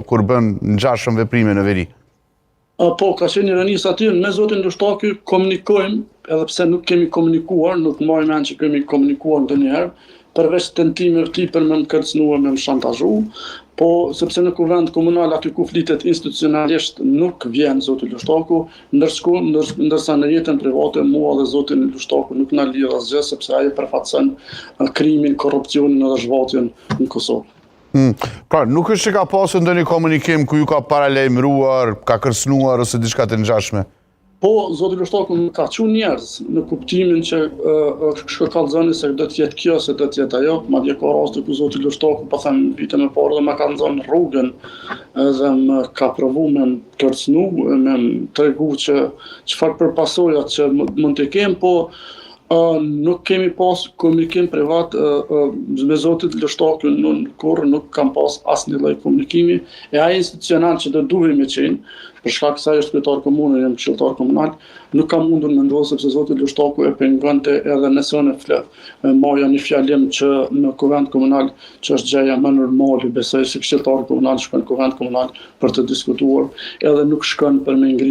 kur bën ngjashëm veprime në veri? Po, ka qenë ironisë aty, me zotin Lushtaku komunikojmë, edhe pse nuk kemi komunikuar, nuk marrim mend që kemi komunikuar ndonjëherë, përveç tentimeve të tij për më kërcënuar, me më shantazhu, po sepse në kuvend komunal aty ku flitet institucionalisht nuk vjen zoti Lushtaku, ndërsa në jetën private mua dhe zotin Lushtaku nuk na lidh asgjë, sepse ai përfaqëson krimin, korrupsionin edhe zhvatjen në Kosovë. Pra, nuk është që ka pasur ndonjë komunikim ku ju ka paralajmëruar, ka kërcënuar ose diçka të ngjashme? Po, zoti Lushtaku më ka thënë njerëz në kuptimin që shkallëzoni se do të jetë kjo, se do të jetë ajo, madje ka raste ku zoti Lushtaku, po them vite më parë, dhe më ka nxënë rrugën edhe më ka provuar me kërcënu, me më tregu që çfarë përpasojat që mund të kem, po nuk kemi pas komunikim privat me zotin Lushtaku, kur nuk kam pas asnjë lloj komunikimi, e ai institucional që do duhej me qenë, për shkak se ai është kryetar komune, jam këshilltar komunal, nuk kam mundur me ndosë sepse zoti Lushtaku e pengonte edhe nëse në marrja një fjalim që në kuvend komunal që është gjëja më normale, besoj se këshilltar komunal shkon në kuvend komunal për të diskutuar, edhe nuk shkon për me ngritë